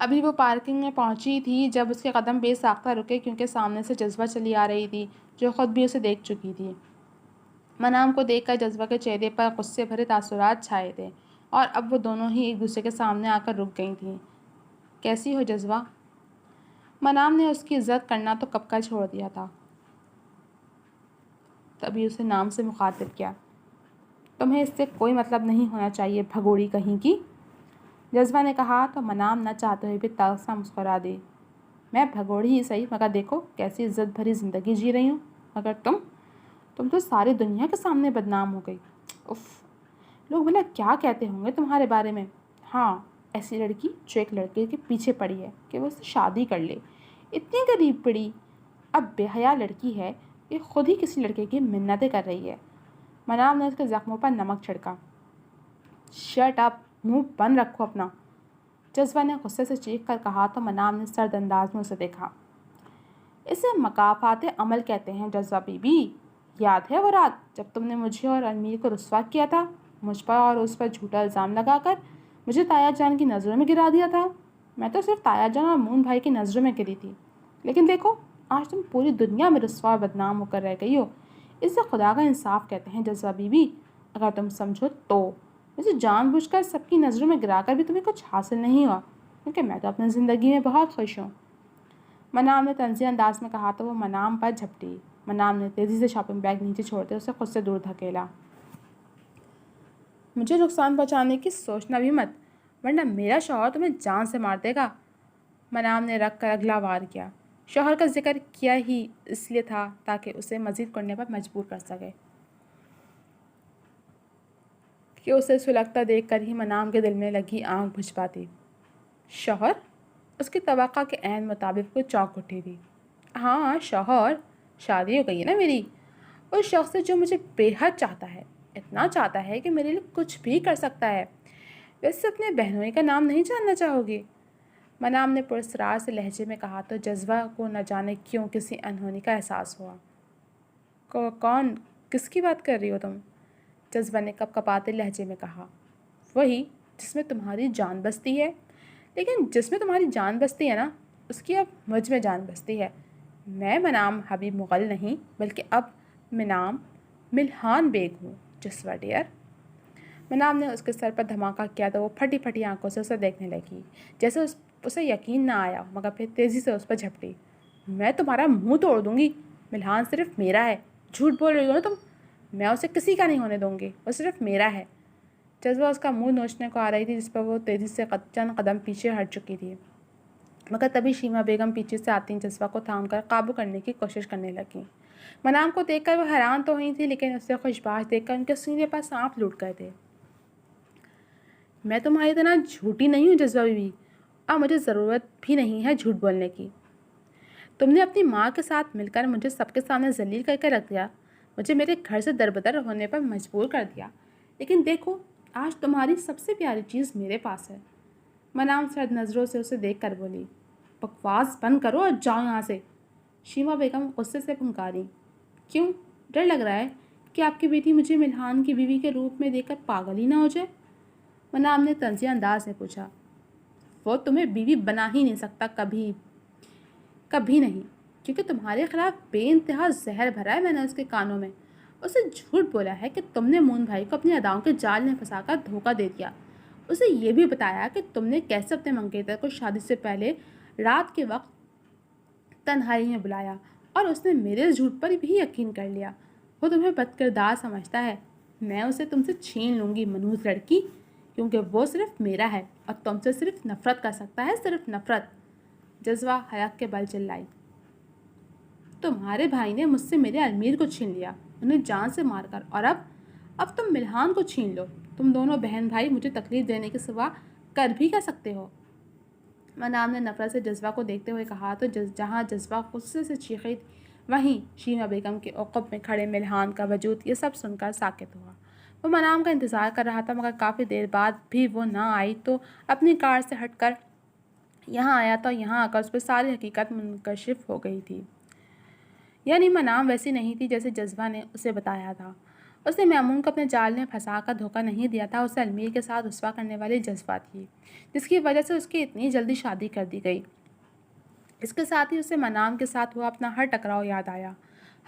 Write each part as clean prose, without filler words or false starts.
ابھی وہ پارکنگ میں پہنچی تھی جب اس کے قدم بے ساختہ رکے، کیونکہ سامنے سے جذبہ چلی آ رہی تھی جو خود بھی اسے دیکھ چکی تھی۔ منام کو دیکھ کر جذبہ کے چہرے پر غصے بھرے تاثرات چھائے تھے اور اب وہ دونوں ہی ایک دوسرے کے سامنے آ کر رک گئی تھیں۔ کیسی ہو جذبہ؟ منام نے اس کی عزت کرنا تو کب کا چھوڑ دیا تھا، تبھی اسے نام سے مخاطب کیا۔ تمہیں اس سے کوئی مطلب نہیں ہونا چاہیے، بھگوڑی کہیں کی، جذبہ نے کہا تو منام نہ چاہتے ہوئے بھی تلخ سا مسکرا دی۔ میں بھگوڑی ہی صحیح، مگر دیکھو کیسی عزت بھری زندگی جی رہی ہوں، مگر تم تو ساری دنیا کے سامنے بدنام ہو گئی۔ اف، لوگ بھلا کیا کہتے ہوں گے تمہارے بارے میں؟ ہاں، ایسی لڑکی جو ایک لڑکے کے پیچھے پڑی ہے کہ وہ اس سے شادی کر لے، اتنی قریب پڑی، اب بے حیا لڑکی ہے کہ خود ہی کسی لڑکے کی منتیں کر رہی ہے۔ منام نے اس کے زخموں پر نمک چھڑکا۔ شٹ اپ، منہ بند رکھو اپنا، جذبہ نے غصے سے چیخ کر کہا تو منام نے سرد انداز میں اسے دیکھا۔ اسے مکافات عمل کہتے ہیں جذبہ بی بی، یاد ہے وہ رات جب تم نے مجھے اور امیر کو رسوا کیا تھا، مجھ پر اور اس پر جھوٹا الزام لگا کر مجھے تایا جان کی نظروں میں گرا دیا تھا؟ میں تو صرف تایا جان اور مون بھائی کی نظروں میں گری تھی، لیکن دیکھو آج تم پوری دنیا میں رسوا اور بدنام ہو کر رہ گئی ہو۔ اسے خدا کا انصاف کہتے ہیں جذبہ بی بی، اگر تم سمجھو تو مجھے جان بوجھ کر سب کی نظروں میں گرا کر بھی تمہیں کچھ حاصل نہیں ہوا، کیونکہ میں تو اپنی زندگی میں بہت خوش ہوں۔ منام نے طنزی انداز میں کہا تو وہ منام پر جھپٹی۔ منام نے تیزی سے شاپنگ بیگ نیچے چھوڑتے اسے خود سے دور دھکیلا۔ مجھے نقصان پہنچانے کی سوچنا بھی مت، ورنہ میرا شوہر تمہیں جان سے مار دے گا، منام نے رکھ کر اگلا وار کیا۔ شوہر کا ذکر کیا ہی اس لیے تھا تاکہ اسے مزید کرنے پر مجبور کر سکے، کہ اسے سلگتا دیکھ کر ہی منام کے دل میں لگی آنکھ بجھ پاتی۔ شوہر؟ اس کی توقع کے عین مطابق وہ چونک اٹھی تھی۔ ہاں شوہر، شادی ہو گئی ہے نا میری، اس شخص سے جو مجھے بے حد چاہتا ہے، اتنا چاہتا ہے کہ میرے لیے کچھ بھی کر سکتا ہے۔ ویسے اپنے بہنوئی کا نام نہیں جاننا چاہو گی؟ منام نے پراسرار سے لہجے میں کہا تو جذبہ کو نہ جانے کیوں کسی انہونی کا احساس ہوا۔ کون؟ کس کی بات کر رہی ہو تم؟ جذبہ نے کپ کپاتے لہجے میں کہا۔ وہی جس میں تمہاری جان بستی ہے، لیکن جس میں تمہاری جان بستی ہے نا، اس کی اب مجھ میں جان بستی ہے۔ میں منام حبیب مغل نہیں، بلکہ اب منام ملہان بیگ ہوں جذبہ ڈیئر۔ منام نے اس کے سر پر دھماکہ کیا تو وہ پھٹی پھٹی آنکھوں سے اسے دیکھنے لگی، جیسے اسے یقین نہ آیا، مگر پھر تیزی سے اس پر جھپٹی۔ میں تمہارا منہ توڑ دوں گی، ملہان صرف میرا ہے، جھوٹ بول رہی ہو نا تم، میں اسے کسی کا نہیں ہونے دوں گی، وہ صرف میرا ہے۔ جذبہ اس کا منہ نوچنے کو آ رہی تھی، جس پر وہ تیزی سے چند قدم پیچھے ہٹ چکی تھی، مگر تبھی شیما بیگم پیچھے سے آتی جذبہ کو تھام کر قابو کرنے کی کوشش کرنے لگیں۔ منام کو دیکھ کر وہ حیران تو ہوئی تھی، لیکن اسے خوشباش دیکھ کر ان کے سینے پر سانپ لوٹ گئے تھے۔ میں تمہاری طرح جھوٹی نہیں ہوں جذبہ بیوی، اور مجھے ضرورت بھی نہیں ہے جھوٹ بولنے کی۔ تم نے اپنی ماں کے ساتھ مل کر مجھے سب کے سامنے ذلیل کر کے رکھ دیا، مجھے میرے گھر سے دربدر ہونے پر مجبور کر دیا، لیکن دیکھو آج تمہاری سب سے پیاری چیز میرے پاس ہے۔ منام سرد نظروں سے اسے دیکھ کر بولی۔ بکواس بند کرو اور جاؤ یہاں سے، شیما بیگم غصے سے پھنکاری۔ کیوں؟ ڈر لگ رہا ہے کہ آپ کی بیٹی مجھے ملہان کی بیوی کے روپ میں دیکھ کر پاگل ہی نہ ہو جائے؟ منام نے طنزیہ انداز میں پوچھا۔ وہ تمہیں بیوی بنا ہی نہیں سکتا، کبھی کبھی نہیں، کیونکہ تمہارے خلاف بے انتہا زہر بھرا ہے میں نے اس کے کانوں میں۔ اسے جھوٹ بولا ہے کہ تم نے مون بھائی کو اپنی اداؤں کے جال میں پھنسا کر دھوکہ دے دیا۔ اسے یہ بھی بتایا کہ تم نے کیسے اپنے منگیتر کو شادی سے پہلے رات کے وقت تنہائی میں بلایا، اور اس نے میرے جھوٹ پر بھی یقین کر لیا۔ وہ تمہیں بد کردار سمجھتا ہے، میں اسے تم سے چھین لوں گی منحوس لڑکی، کیونکہ وہ صرف میرا ہے اور تم سے صرف نفرت کر سکتا ہے، صرف نفرت، جذبہ حلق کے بل چلائی۔ تمہارے بھائی نے مجھ سے میرے امیر کو چھین لیا، انہیں جان سے مار کر، اور اب تم ملہان کو چھین لو۔ تم دونوں بہن بھائی مجھے تکلیف دینے کے سوا کر بھی کیا سکتے ہو؟ منام نے نفرت سے جذبہ کو دیکھتے ہوئے کہا تو جہاں جذبہ غصے سے چیخی وہیں شیما بیگم کے عقب میں کھڑے ملہان کا وجود یہ سب سن کر ساکت ہوا۔ وہ منام کا انتظار کر رہا تھا، مگر کافی دیر بعد بھی وہ نہ آئی تو اپنی کار سے ہٹ کر یہاں آیا تو یہاں آ کر اس پر ساری حقیقت منکشف ہو گئی تھی۔ یعنی منام ویسی نہیں تھی جیسے جذبہ نے اسے بتایا تھا۔ اس نے میمون کو اپنے جال میں پھنسا کر دھوکہ نہیں دیا تھا، اسے المیر کے ساتھ رسوا کرنے والی جذبہ تھی جس کی وجہ سے اس کی اتنی جلدی شادی کر دی گئی۔ اس کے ساتھ ہی اسے منام کے ساتھ ہوا اپنا ہر ٹکراؤ یاد آیا۔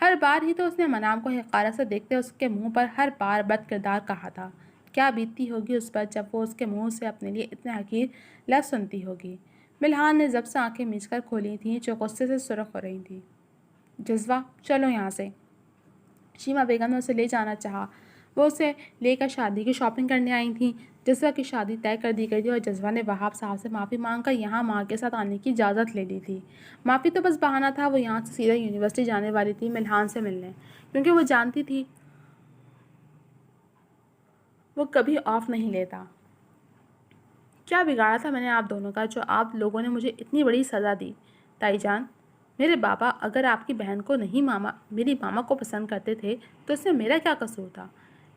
ہر بار ہی تو اس نے منام کو حقارت سے دیکھتے اس کے منہ پر ہر بار بد کردار کہا تھا۔ کیا بیتتی ہوگی اس پر جب وہ اس کے منہ سے اپنے لیے اتنے حقیر لفظ سنتی ہوگی۔ ملحان نے ضبط سے آنکھیں میچ کر کھولی تھیں جو غصے سے سرخ ہو رہی تھیں۔ جذبہ، چلو یہاں سے۔ شیما بیگم نے اسے لے جانا چاہا۔ وہ اسے لے کر شادی کی شاپنگ کرنے آئی تھیں۔ جذبہ کی شادی طے کر دی گئی تھی اور جذبہ نے وہاب صاحب سے معافی مانگ کر یہاں ماں کے ساتھ آنے کی اجازت لے لی تھی۔ معافی تو بس بہانہ تھا، وہ یہاں سے سیدھا یونیورسٹی جانے والی تھی ملحان سے ملنے، کیونکہ وہ جانتی تھی وہ کبھی آف نہیں لیتا۔ کیا بگاڑا تھا میں نے آپ دونوں کا جو آپ لوگوں نے مجھے اتنی بڑی سزا دی؟ تائی جان، میرے بابا اگر آپ کی بہن کو نہیں میری ماما کو پسند کرتے تھے تو اس میں میرا کیا قصور تھا؟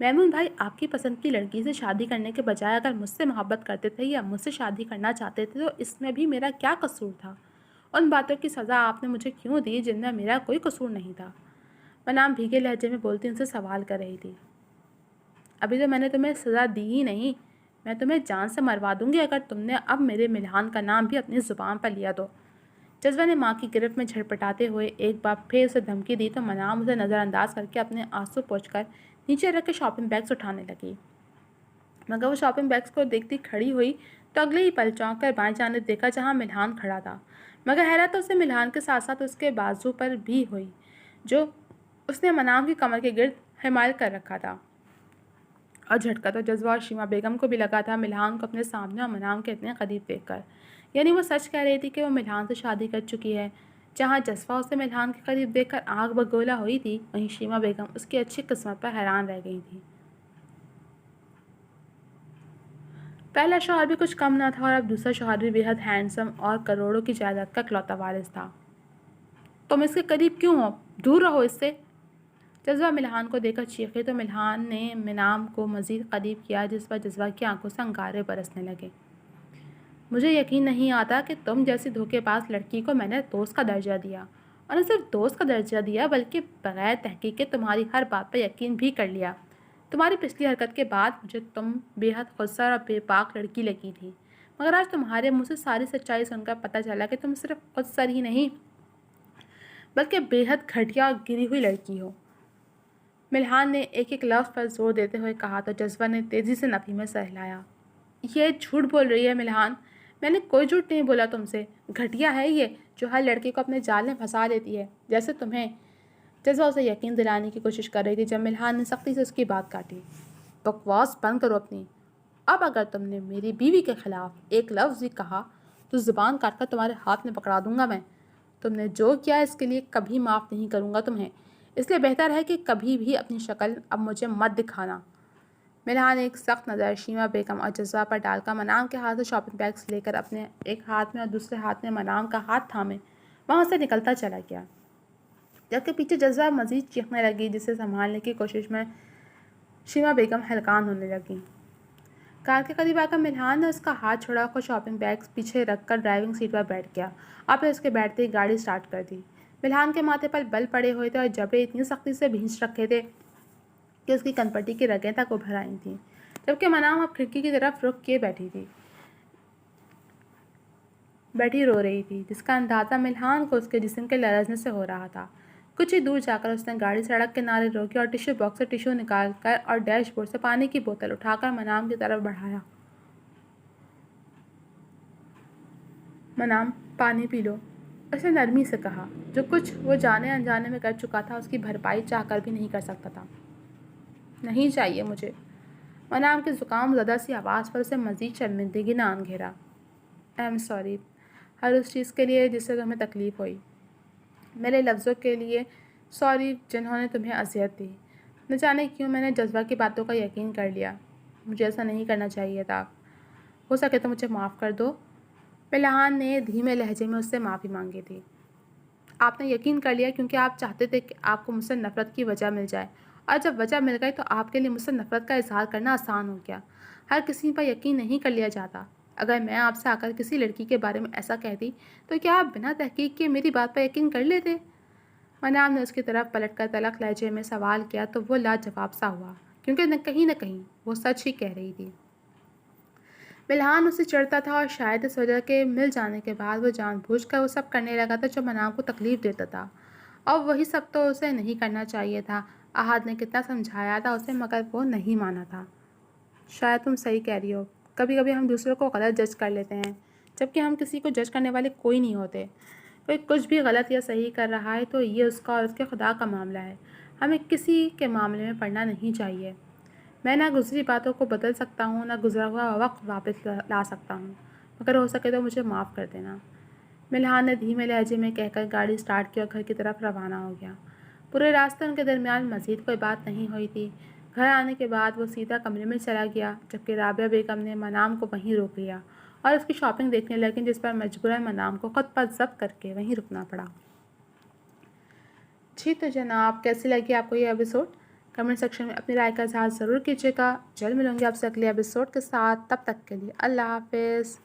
میمون بھائی آپ کی پسند کی لڑکی سے شادی کرنے کے بجائے اگر مجھ سے محبت کرتے تھے یا مجھ سے شادی کرنا چاہتے تھے تو اس میں بھی میرا کیا قصور تھا؟ ان باتوں کی سزا آپ نے مجھے کیوں دی جن میں میرا کوئی قصور نہیں تھا؟ منام بھیگے لہجے میں بولتی ان سے سوال کر رہی تھی۔ ابھی تو میں نے تمہیں سزا دی ہی نہیں، میں تمہیں جان سے مروا دوں گی اگر تم نے اب میرے ملحان کا نام بھی اپنی زبان پر لیا تو۔ جذبہ نے ماں کی گرفت میں جھڑپٹاتے ہوئے ایک بار پھر اسے دھمکی دی تو منام اسے نظر انداز کر کے اپنے آنسو پوچھ کر نیچے رکھ کے شاپنگ بیگس اٹھانے لگی۔ مگر وہ شاپنگ بیگس کو دیکھتی کھڑی ہوئی تو اگلے ہی پل چونک کر بائیں جانب دیکھا جہاں ملحان کھڑا تھا، مگر حیرت تو اسے ملحان کے ساتھ ساتھ اس کے بازو پر بھی ہوئی جو اس نے منام کی کمر کے گرد حمایل کر رکھا تھا۔ اور جھٹکا تو جذبہ اور شیما بیگم کو بھی لگا تھا ملحان کو اپنے سامنے اور منام کے اتنے قریب دیکھ کر۔ یعنی وہ سچ کہہ رہی تھی کہ وہ ملحان سے شادی کر چکی ہے۔ جہاں جذبہ اسے ملحان کے قریب دیکھ کر آگ بگولا ہوئی تھی، وہیں شیما بیگم اس کی اچھی قسمت پر حیران رہ گئی تھی۔ پہلا شوہر بھی کچھ کم نہ تھا اور اب دوسرا شوہر بھی بے حد ہینڈسم اور کروڑوں کی جائیداد کا اکلوتا وارث تھا۔ تم اس کے قریب کیوں ہو؟ دور رہو اس سے۔ جذبہ ملحان کو دیکھ کر چیخی تو ملحان نے منام کو مزید قریب کیا جس پر جذبہ کی آنکھوں سے انگارے برسنے لگے۔ مجھے یقین نہیں آتا کہ تم جیسی دھوکے باز لڑکی کو میں نے دوست کا درجہ دیا، اور نہ صرف دوست کا درجہ دیا بلکہ بغیر تحقیق کے تمہاری ہر بات پر یقین بھی کر لیا۔ تمہاری پچھلی حرکت کے بعد مجھے تم بے حد خودسر اور بے باک لڑکی لگی تھی، مگر آج تمہارے منہ سے ساری سچائی سن کر پتہ چلا کہ تم صرف خودسر ہی نہیں بلکہ بے حد گھٹیا اور گری ہوئی لڑکی ہو۔ ملحان نے ایک ایک لفظ پر زور دیتے ہوئے کہا تو جذبہ نے تیزی سے نفی میں سر ہلایا۔ یہ جھوٹ بول رہی ہے ملحان، میں نے کوئی جھوٹ نہیں بولا تم سے۔ گھٹیا ہے یہ جو ہر لڑکی کو اپنے جال میں پھنسا لیتی ہے جیسے تمہیں۔ جذبہ اسے یقین دلانے کی کوشش کر رہی تھی جب ملحان نے سختی سے اس کی بات کاٹی۔ بکواس بند کرو اپنی۔ اب اگر تم نے میری بیوی کے خلاف ایک لفظ بھی کہا تو زبان کاٹ کر تمہارے ہاتھ میں پکڑا دوں گا میں۔ تم نے جو کیا اس کے لیے کبھی معاف نہیں کروں گا تمہیں، اس لیے بہتر ہے کہ کبھی بھی اپنی شکل اب مجھے مت دکھانا۔ ملحان ایک سخت نظر شیما بیگم اور جذبہ پر ڈال کر منام کے ہاتھ سے شاپنگ بیگس لے کر اپنے ایک ہاتھ میں اور دوسرے ہاتھ میں منام کا ہاتھ تھامے وہاں سے نکلتا چلا گیا، جبکہ پیچھے جذبہ مزید چیخنے لگی جسے سنبھالنے کی کوشش میں شیما بیگم ہلکان ہونے لگی۔ کار کے قریب آ کر ملحان نے اس کا ہاتھ چھوڑا خود شاپنگ بیگس پیچھے رکھ کر ڈرائیونگ سیٹ پر بیٹھ گیا اور پھر اس کے بیٹھتے ہی گاڑی سٹارٹ کر دی۔ ملحان کے ماتھے پر بل پڑے ہوئے تھے اور جبڑے اتنی سختی سے بھینچ رکھے تھے کہ اس کی کنپٹی کی رگیں تک ابھر آئی تھیں، جبکہ منام اب کھڑکی کی طرف رخ کیے بیٹھی رو رہی تھی جس کا اندازہ ملحان کو اس کے جسم کے لرزنے سے ہو رہا تھا۔ کچھ ہی دور جا کر اس نے گاڑی سڑک کنارے روکی اور ٹشو باکس سے ٹشو نکال کر اور ڈیش بورڈ سے پانی کی بوتل اٹھا کر منام کی طرف بڑھایا۔ منام، پانی پی لو، اس نے نرمی سے کہا۔ جو کچھ وہ جانے انجانے میں کر چکا تھا اس کی بھرپائی چاہ کر بھی نہیں کر سکتا تھا۔ نہیں چاہیے مجھے۔ منام کی زکام زدہ سی آواز پر اسے مزید شرمندگی نے آن گھیرا۔ آئی ایم سوری ہر اس چیز کے لیے جس سے تمہیں تکلیف ہوئی، میرے لفظوں کے لیے سوری جنہوں نے تمہیں اذیت دی۔ نہ جانے کیوں میں نے جذبہ کی باتوں کا یقین کر لیا، مجھے ایسا نہیں کرنا چاہیے تھا، ہو سکے تو مجھے معاف کر دو۔ ملحان نے دھیمے لہجے میں اس سے معافی مانگی تھی۔ آپ نے یقین کر لیا کیونکہ آپ چاہتے تھے کہ آپ کو مجھ سے نفرت کی وجہ مل جائے، اور جب وجہ مل گئی تو آپ کے لیے مجھ سے نفرت کا اظہار کرنا آسان ہو گیا۔ ہر کسی پر یقین نہیں کر لیا جاتا۔ اگر میں آپ سے آ کر کسی لڑکی کے بارے میں ایسا کہتی تو کیا آپ بنا تحقیق کے میری بات پر یقین کر لیتے؟ منام نے اس کی طرف پلٹ کر تلخ لہجے میں سوال کیا تو وہ لاجواب سا ہوا، کیونکہ نہ کہیں وہ سچ ہی کہہ رہی تھی۔ ملحان اسے چڑھتا تھا اور شاید اس وجہ کے مل جانے کے بعد وہ جان بوجھ کر وہ سب کرنے لگا تھا جو منام کو تکلیف دیتا تھا، اور وہی سب تو اسے نہیں کرنا چاہیے تھا۔ احد نے کتنا سمجھایا تھا اسے، مگر وہ نہیں مانا تھا۔ شاید تم صحیح کہہ رہی ہو، کبھی کبھی ہم دوسروں کو غلط جج کر لیتے ہیں، جبکہ ہم کسی کو جج کرنے والے کوئی نہیں ہوتے۔ کوئی کچھ بھی غلط یا صحیح کر رہا ہے تو یہ اس کا اور اس کے خدا کا معاملہ ہے، ہمیں کسی کے معاملے میں پڑنا نہیں چاہیے۔ میں نہ گزری باتوں کو بدل سکتا ہوں، نہ گزرا ہوا وقت واپس لا سکتا ہوں، مگر ہو سکے تو مجھے معاف کر دینا۔ ملحان نے دھیمے لہجے میں کہہ کر گاڑی سٹارٹ کی اور گھر کی طرف روانہ ہو گیا۔ پورے راستے ان کے درمیان مزید کوئی بات نہیں ہوئی تھی۔ گھر آنے کے بعد وہ سیدھا کمرے میں چلا گیا، جبکہ رابعہ بیگم نے منام کو وہیں روک لیا اور اس کی شاپنگ دیکھنے لگیں، جس پر مجبوراً منام کو خود پر ضبط کر کے وہیں رکنا پڑا۔ جی تو جناب، کیسی لگی آپ کو یہ ایپیسوڈ؟ کمنٹ سیکشن میں اپنی رائے کا اظہار ضرور کیجیے گا۔ جلد ملوں گی آپ سے اگلے ایپیسوڈ کے ساتھ، تب تک کے لیے اللہ حافظ۔